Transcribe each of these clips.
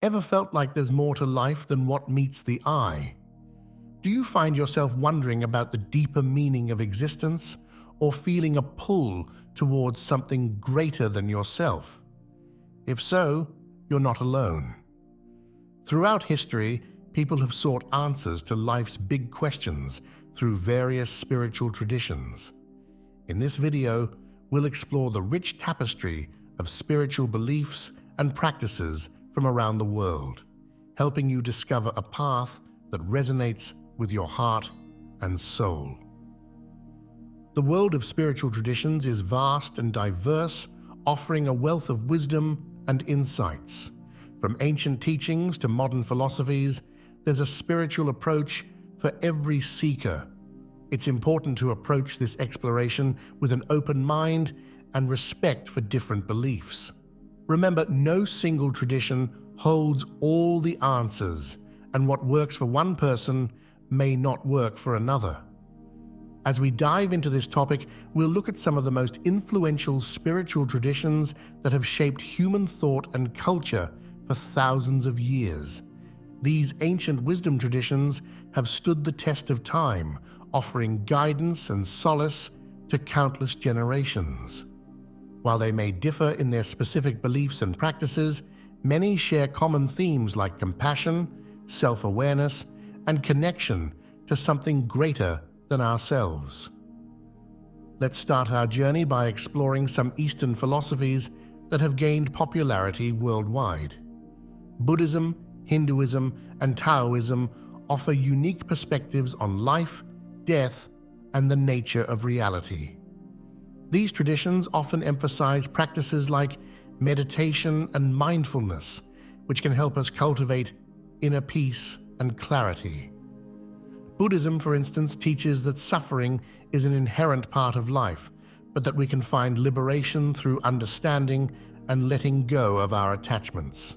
Ever felt like there's more to life than what meets the eye? Do you find yourself wondering about the deeper meaning of existence, or feeling a pull towards something greater than yourself? If so, you're not alone. Throughout history, people have sought answers to life's big questions through various spiritual traditions. In this video, we'll explore the rich tapestry of spiritual beliefs and practices from around the world, helping you discover a path that resonates with your heart and soul. The world of spiritual traditions is vast and diverse, offering a wealth of wisdom and insights. From ancient teachings to modern philosophies, there's a spiritual approach for every seeker. It's important to approach this exploration with an open mind and respect for different beliefs. Remember, no single tradition holds all the answers, and what works for one person may not work for another. As we dive into this topic, we'll look at some of the most influential spiritual traditions that have shaped human thought and culture for thousands of years. These ancient wisdom traditions have stood the test of time, offering guidance and solace to countless generations. While they may differ in their specific beliefs and practices, many share common themes like compassion, self-awareness, and connection to something greater than ourselves. Let's start our journey by exploring some Eastern philosophies that have gained popularity worldwide. Buddhism, Hinduism, and Taoism offer unique perspectives on life, death, and the nature of reality. These traditions often emphasize practices like meditation and mindfulness, which can help us cultivate inner peace and clarity. Buddhism, for instance, teaches that suffering is an inherent part of life, but that we can find liberation through understanding and letting go of our attachments.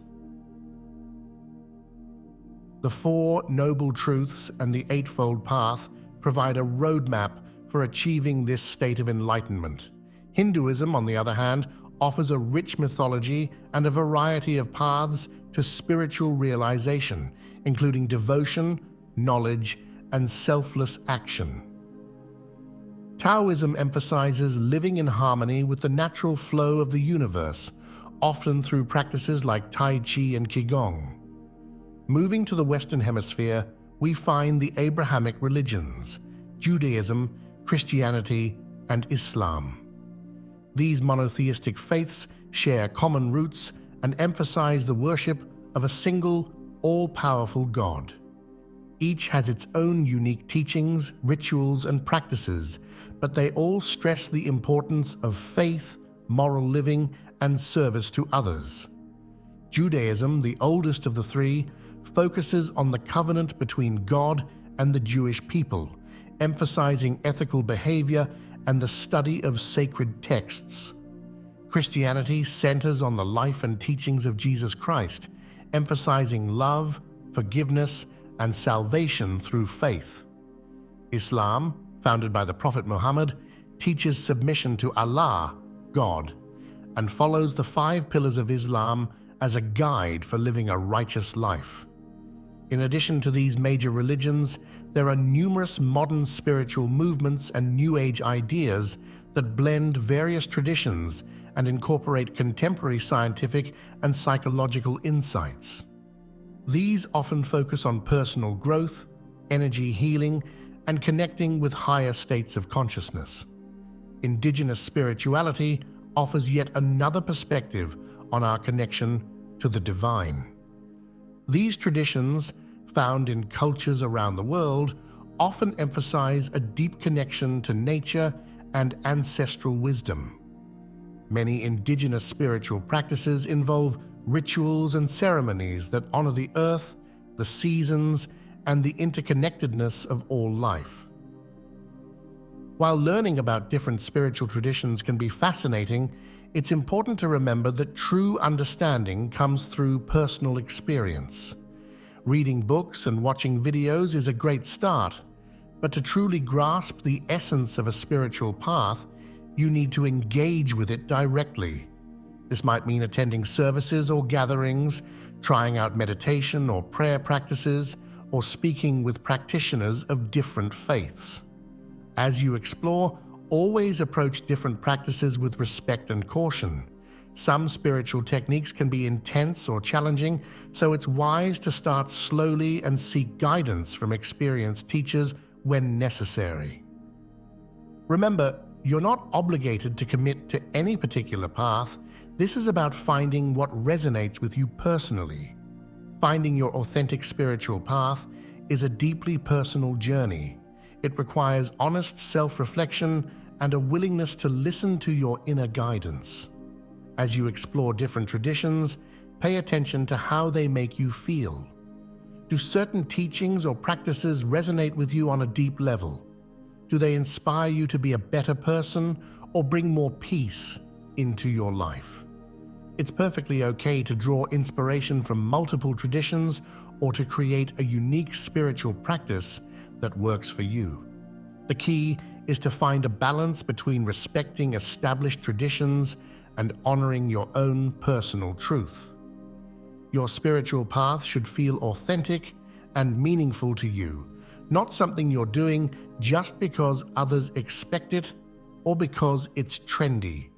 The Four Noble Truths and the Eightfold Path provide a roadmap for achieving this state of enlightenment. Hinduism, on the other hand, offers a rich mythology and a variety of paths to spiritual realization, including devotion, knowledge, and selfless action. Taoism emphasizes living in harmony with the natural flow of the universe, often through practices like Tai Chi and Qigong. Moving to the Western Hemisphere, we find the Abrahamic religions, Judaism, Christianity, and Islam. These monotheistic faiths share common roots and emphasize the worship of a single, all-powerful God. Each has its own unique teachings, rituals, and practices, but they all stress the importance of faith, moral living, and service to others. Judaism, the oldest of the three, focuses on the covenant between God and the Jewish people, emphasizing ethical behavior and the study of sacred texts. Christianity centers on the life and teachings of Jesus Christ, emphasizing love, forgiveness, and salvation through faith. Islam, founded by the Prophet Muhammad, teaches submission to Allah, God, and follows the 5 pillars of Islam as a guide for living a righteous life. In addition to these major religions, there are numerous modern spiritual movements and New Age ideas that blend various traditions and incorporate contemporary scientific and psychological insights. These often focus on personal growth, energy healing, and connecting with higher states of consciousness. Indigenous spirituality offers yet another perspective on our connection to the divine. These traditions, found in cultures around the world, often emphasize a deep connection to nature and ancestral wisdom. Many indigenous spiritual practices involve rituals and ceremonies that honor the earth, the seasons, and the interconnectedness of all life. While learning about different spiritual traditions can be fascinating, it's important to remember that true understanding comes through personal experience. Reading books and watching videos is a great start, but to truly grasp the essence of a spiritual path, you need to engage with it directly. This might mean attending services or gatherings, trying out meditation or prayer practices, or speaking with practitioners of different faiths. As you explore, always approach different practices with respect and caution. Some spiritual techniques can be intense or challenging, so it's wise to start slowly and seek guidance from experienced teachers when necessary. Remember, you're not obligated to commit to any particular path. This is about finding what resonates with you personally. Finding your authentic spiritual path is a deeply personal journey. It requires honest self-reflection and a willingness to listen to your inner guidance. As you explore different traditions, pay attention to how they make you feel. Do certain teachings or practices resonate with you on a deep level? Do they inspire you to be a better person or bring more peace into your life? It's perfectly okay to draw inspiration from multiple traditions or to create a unique spiritual practice that works for you. The key is to find a balance between respecting established traditions and honoring your own personal truth. Your spiritual path should feel authentic and meaningful to you, not something you're doing just because others expect it or because it's trendy.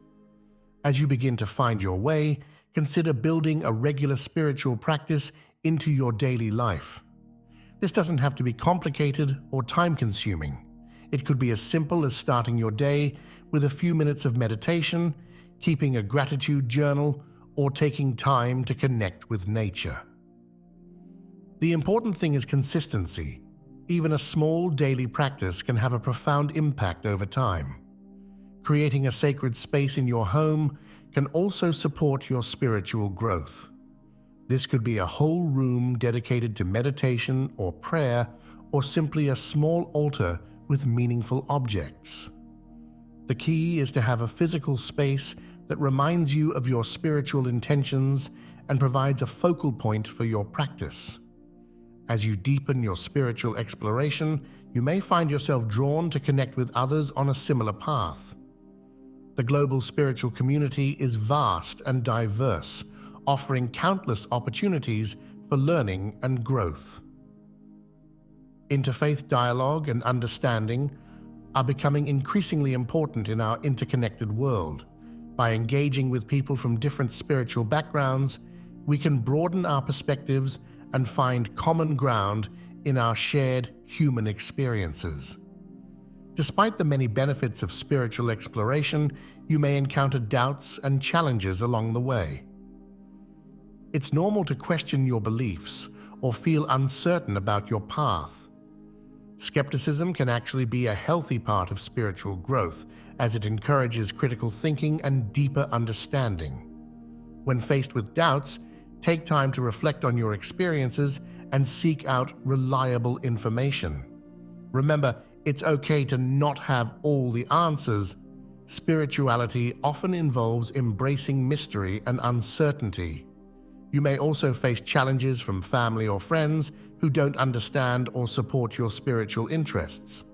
As you begin to find your way, consider building a regular spiritual practice into your daily life. This doesn't have to be complicated or time-consuming. It could be as simple as starting your day with a few minutes of meditation, keeping a gratitude journal, or taking time to connect with nature. The important thing is consistency. Even a small daily practice can have a profound impact over time. Creating a sacred space in your home can also support your spiritual growth. This could be a whole room dedicated to meditation or prayer, or simply a small altar with meaningful objects. The key is to have a physical space that reminds you of your spiritual intentions and provides a focal point for your practice. As you deepen your spiritual exploration, you may find yourself drawn to connect with others on a similar path. The global spiritual community is vast and diverse, offering countless opportunities for learning and growth. Interfaith dialogue and understanding are becoming increasingly important in our interconnected world. By engaging with people from different spiritual backgrounds, we can broaden our perspectives and find common ground in our shared human experiences. Despite the many benefits of spiritual exploration, you may encounter doubts and challenges along the way. It's normal to question your beliefs or feel uncertain about your path. Skepticism can actually be a healthy part of spiritual growth, as it encourages critical thinking and deeper understanding. When faced with doubts, take time to reflect on your experiences and seek out reliable information. Remember, it's okay to not have all the answers. Spirituality often involves embracing mystery and uncertainty. You may also face challenges from family or friends who don't understand or support your spiritual interests.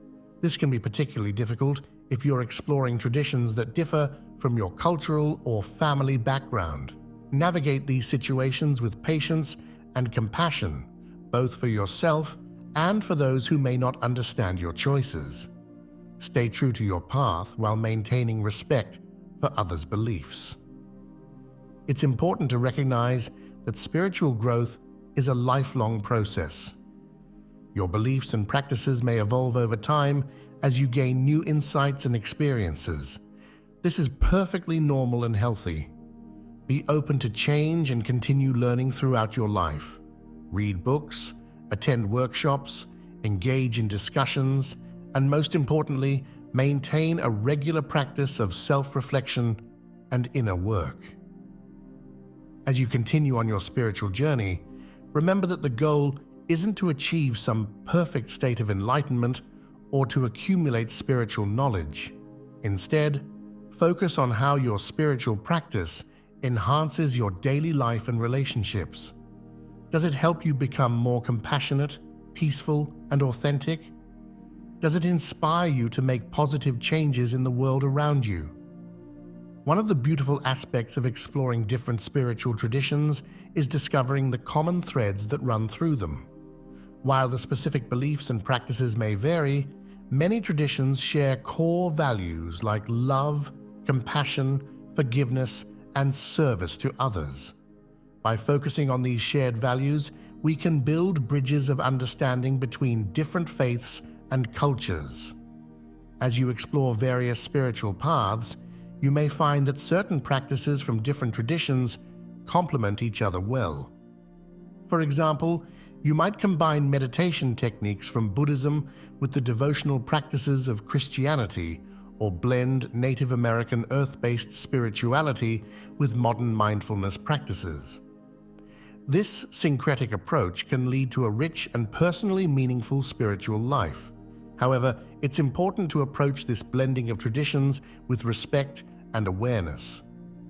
This can be particularly difficult if you're exploring traditions that differ from your cultural or family background. Navigate these situations with patience and compassion, both for yourself and for those who may not understand your choices. Stay true to your path while maintaining respect for others' beliefs. It's important to recognize that spiritual growth is a lifelong process. Your beliefs and practices may evolve over time as you gain new insights and experiences. This is perfectly normal and healthy. Be open to change and continue learning throughout your life. Read books, attend workshops, engage in discussions, and most importantly, maintain a regular practice of self-reflection and inner work. As you continue on your spiritual journey, remember that the goal isn't to achieve some perfect state of enlightenment or to accumulate spiritual knowledge. Instead, focus on how your spiritual practice enhances your daily life and relationships. Does it help you become more compassionate, peaceful, and authentic? Does it inspire you to make positive changes in the world around you? One of the beautiful aspects of exploring different spiritual traditions is discovering the common threads that run through them. While the specific beliefs and practices may vary, many traditions share core values like love, compassion, forgiveness, and service to others. By focusing on these shared values, we can build bridges of understanding between different faiths and cultures. As you explore various spiritual paths, you may find that certain practices from different traditions complement each other well. For example, you might combine meditation techniques from Buddhism with the devotional practices of Christianity, or blend Native American earth-based spirituality with modern mindfulness practices. This syncretic approach can lead to a rich and personally meaningful spiritual life. However, it's important to approach this blending of traditions with respect and awareness.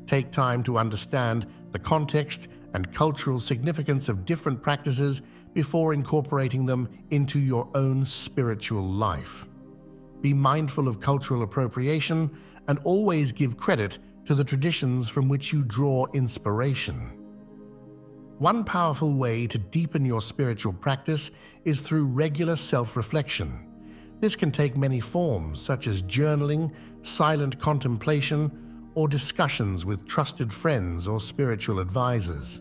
Take time to understand the context and cultural significance of different practices before incorporating them into your own spiritual life. Be mindful of cultural appropriation and always give credit to the traditions from which you draw inspiration. One powerful way to deepen your spiritual practice is through regular self-reflection. This can take many forms, such as journaling, silent contemplation, or discussions with trusted friends or spiritual advisors.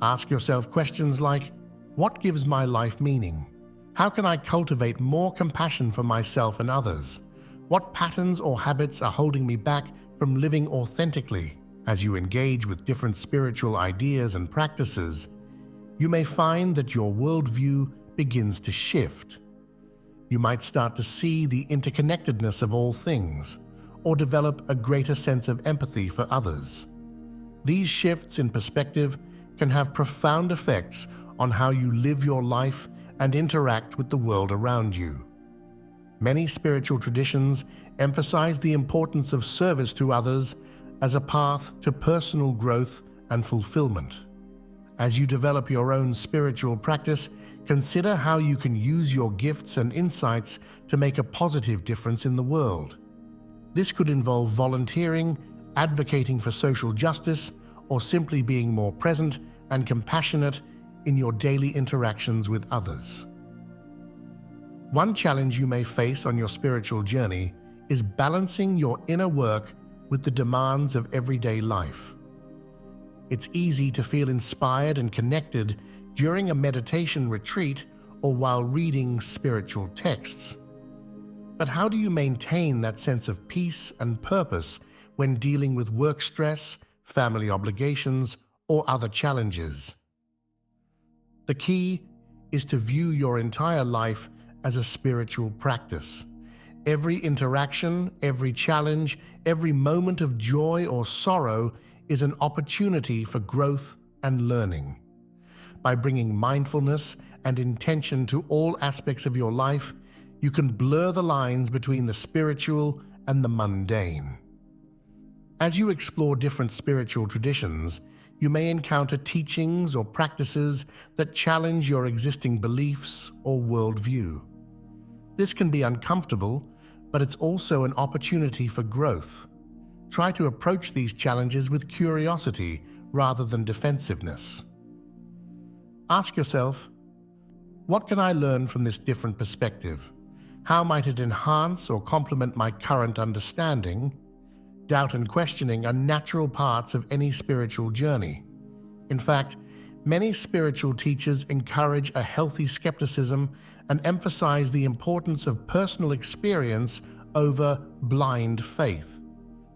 Ask yourself questions like, what gives my life meaning? How can I cultivate more compassion for myself and others? What patterns or habits are holding me back from living authentically? As you engage with different spiritual ideas and practices, you may find that your worldview begins to shift. You might start to see the interconnectedness of all things, or develop a greater sense of empathy for others. These shifts in perspective can have profound effects on how you live your life and interact with the world around you. Many spiritual traditions emphasize the importance of service to others as a path to personal growth and fulfillment. As you develop your own spiritual practice, consider how you can use your gifts and insights to make a positive difference in the world. This could involve volunteering, advocating for social justice, or simply being more present and compassionate in your daily interactions with others. One challenge you may face on your spiritual journey is balancing your inner work with the demands of everyday life. It's easy to feel inspired and connected during a meditation retreat or while reading spiritual texts. But how do you maintain that sense of peace and purpose when dealing with work stress, family obligations, or other challenges? The key is to view your entire life as a spiritual practice. Every interaction, every challenge, every moment of joy or sorrow is an opportunity for growth and learning. By bringing mindfulness and intention to all aspects of your life, you can blur the lines between the spiritual and the mundane. As you explore different spiritual traditions, you may encounter teachings or practices that challenge your existing beliefs or worldview. This can be uncomfortable, but it's also an opportunity for growth. Try to approach these challenges with curiosity rather than defensiveness. Ask yourself, what can I learn from this different perspective? How might it enhance or complement my current understanding? Doubt and questioning are natural parts of any spiritual journey. In fact, many spiritual teachers encourage a healthy skepticism and emphasize the importance of personal experience over blind faith.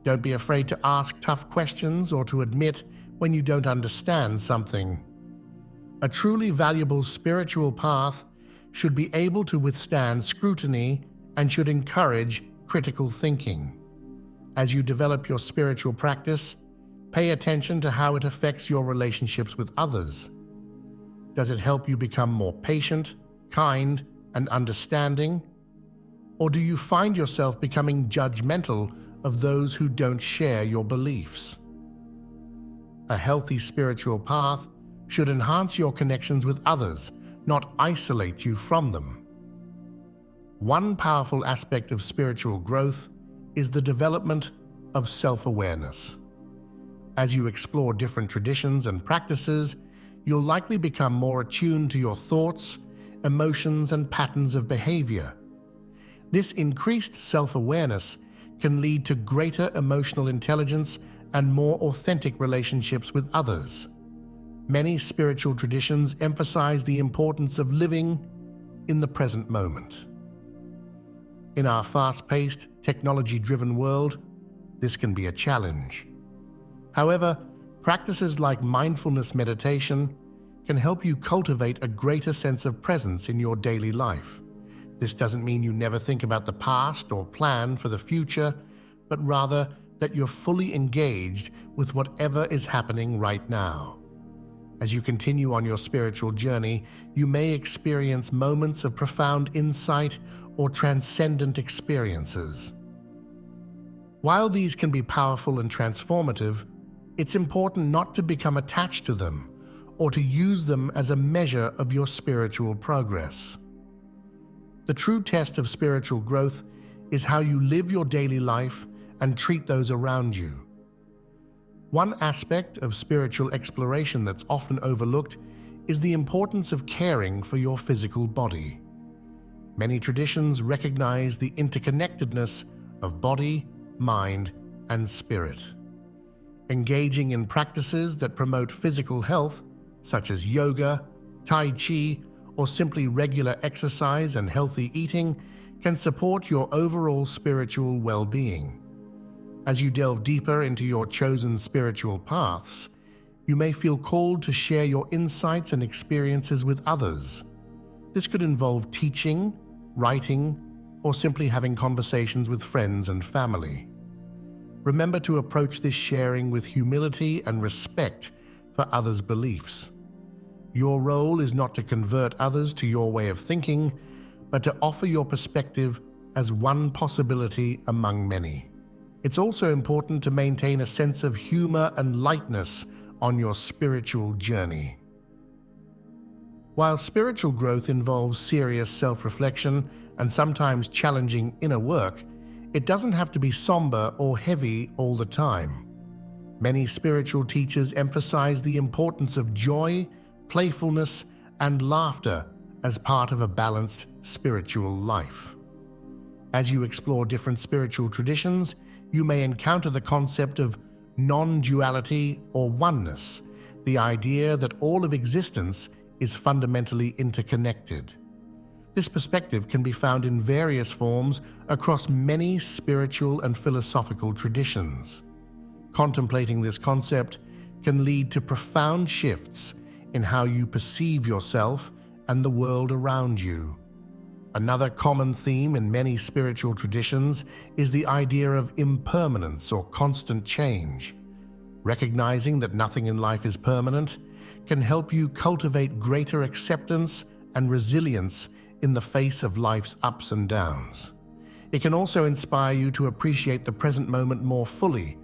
Don't be afraid to ask tough questions or to admit when you don't understand something. A truly valuable spiritual path should be able to withstand scrutiny and should encourage critical thinking. As you develop your spiritual practice, pay attention to how it affects your relationships with others. Does it help you become more patient, kind, and understanding? Or do you find yourself becoming judgmental of those who don't share your beliefs? A healthy spiritual path should enhance your connections with others, not isolate you from them. One powerful aspect of spiritual growth is the development of self-awareness. As you explore different traditions and practices, you'll likely become more attuned to your thoughts, emotions, and patterns of behavior. This increased self-awareness can lead to greater emotional intelligence and more authentic relationships with others. Many spiritual traditions emphasize the importance of living in the present moment. In our fast-paced, technology-driven world, this can be a challenge. However, practices like mindfulness meditation can help you cultivate a greater sense of presence in your daily life. This doesn't mean you never think about the past or plan for the future, but rather that you're fully engaged with whatever is happening right now. As you continue on your spiritual journey, you may experience moments of profound insight or transcendent experiences. While these can be powerful and transformative, it's important not to become attached to them or to use them as a measure of your spiritual progress. The true test of spiritual growth is how you live your daily life and treat those around you. One aspect of spiritual exploration that's often overlooked is the importance of caring for your physical body. Many traditions recognize the interconnectedness of body, mind, and spirit. Engaging in practices that promote physical health, such as yoga, tai chi, or simply regular exercise and healthy eating, can support your overall spiritual well-being. As you delve deeper into your chosen spiritual paths, you may feel called to share your insights and experiences with others. This could involve teaching, writing, or simply having conversations with friends and family. Remember to approach this sharing with humility and respect for others' beliefs. Your role is not to convert others to your way of thinking, but to offer your perspective as one possibility among many. It's also important to maintain a sense of humor and lightness on your spiritual journey. While spiritual growth involves serious self-reflection and sometimes challenging inner work, it doesn't have to be somber or heavy all the time. Many spiritual teachers emphasize the importance of joy, playfulness, and laughter as part of a balanced spiritual life. As you explore different spiritual traditions, you may encounter the concept of non-duality or oneness, the idea that all of existence is fundamentally interconnected. This perspective can be found in various forms across many spiritual and philosophical traditions. Contemplating this concept can lead to profound shifts in how you perceive yourself and the world around you. Another common theme in many spiritual traditions is the idea of impermanence or constant change. Recognizing that nothing in life is permanent can help you cultivate greater acceptance and resilience in the face of life's ups and downs. It can also inspire you to appreciate the present moment more fully,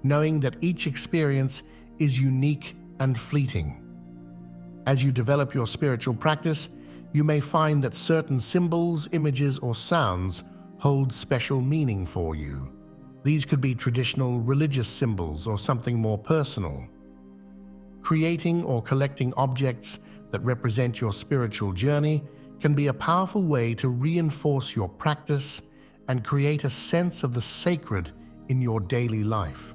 knowing that each experience is unique and fleeting. As you develop your spiritual practice, you may find that certain symbols, images, or sounds hold special meaning for you. These could be traditional religious symbols or something more personal. Creating or collecting objects that represent your spiritual journey can be a powerful way to reinforce your practice and create a sense of the sacred in your daily life.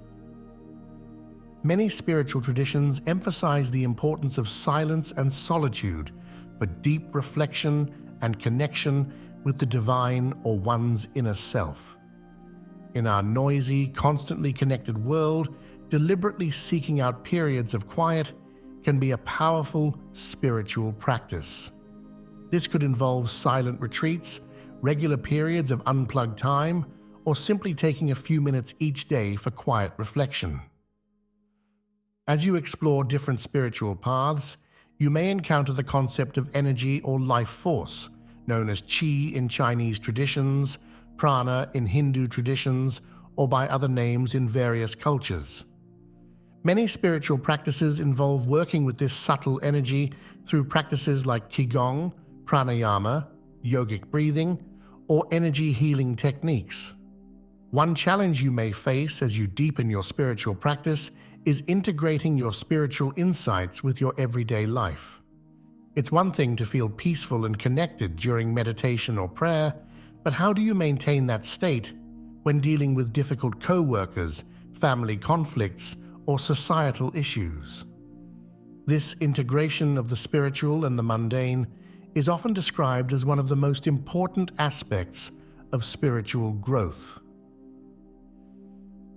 Many spiritual traditions emphasize the importance of silence and solitude for deep reflection and connection with the divine or one's inner self. In our noisy, constantly connected world, deliberately seeking out periods of quiet can be a powerful spiritual practice. This could involve silent retreats, regular periods of unplugged time, or simply taking a few minutes each day for quiet reflection. As you explore different spiritual paths, you may encounter the concept of energy or life force, known as qi in Chinese traditions, prana in Hindu traditions, or by other names in various cultures. Many spiritual practices involve working with this subtle energy through practices like qigong, pranayama, yogic breathing, or energy healing techniques. One challenge you may face as you deepen your spiritual practice is integrating your spiritual insights with your everyday life. It's one thing to feel peaceful and connected during meditation or prayer, but how do you maintain that state when dealing with difficult co-workers, family conflicts, or societal issues? This integration of the spiritual and the mundane is often described as one of the most important aspects of spiritual growth.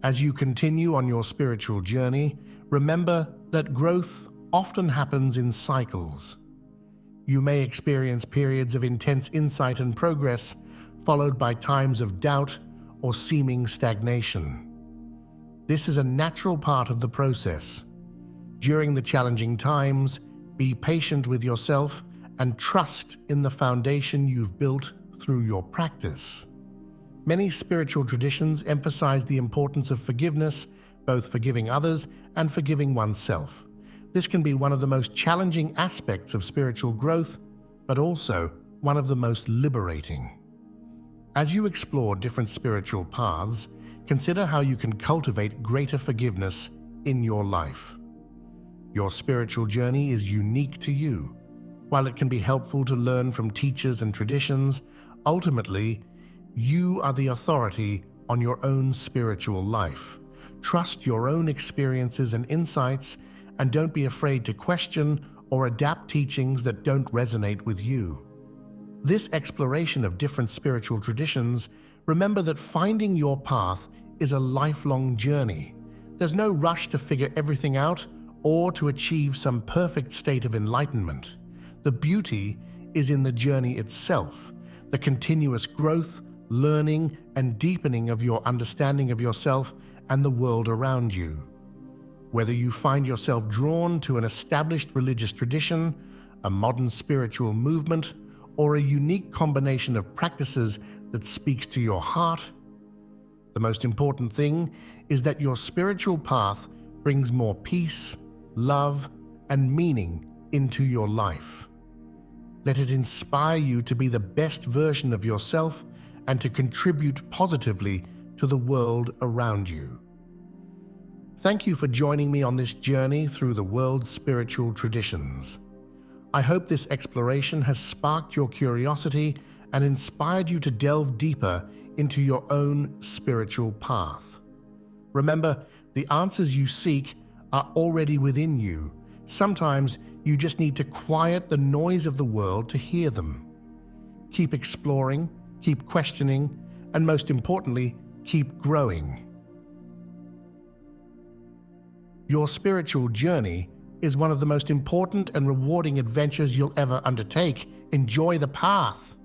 As you continue on your spiritual journey, remember that growth often happens in cycles. You may experience periods of intense insight and progress, followed by times of doubt or seeming stagnation. This is a natural part of the process. During the challenging times, be patient with yourself and trust in the foundation you've built through your practice. Many spiritual traditions emphasize the importance of forgiveness, both forgiving others and forgiving oneself. This can be one of the most challenging aspects of spiritual growth, but also one of the most liberating. As you explore different spiritual paths, consider how you can cultivate greater forgiveness in your life. Your spiritual journey is unique to you. While it can be helpful to learn from teachers and traditions, ultimately, you are the authority on your own spiritual life. Trust your own experiences and insights, and don't be afraid to question or adapt teachings that don't resonate with you. This exploration of different spiritual traditions, remember that finding your path is a lifelong journey. There's no rush to figure everything out or to achieve some perfect state of enlightenment. The beauty is in the journey itself, the continuous growth, learning, and deepening of your understanding of yourself and the world around you. Whether you find yourself drawn to an established religious tradition, a modern spiritual movement, or a unique combination of practices that speaks to your heart, the most important thing is that your spiritual path brings more peace, love, and meaning into your life. Let it inspire you to be the best version of yourself and to contribute positively to the world around you. Thank you for joining me on this journey through the world's spiritual traditions. I hope this exploration has sparked your curiosity and inspired you to delve deeper into your own spiritual path. Remember, the answers you seek are already within you. Sometimes you just need to quiet the noise of the world to hear them. Keep exploring, keep questioning, and most importantly, keep growing. Your spiritual journey is one of the most important and rewarding adventures you'll ever undertake. Enjoy the path.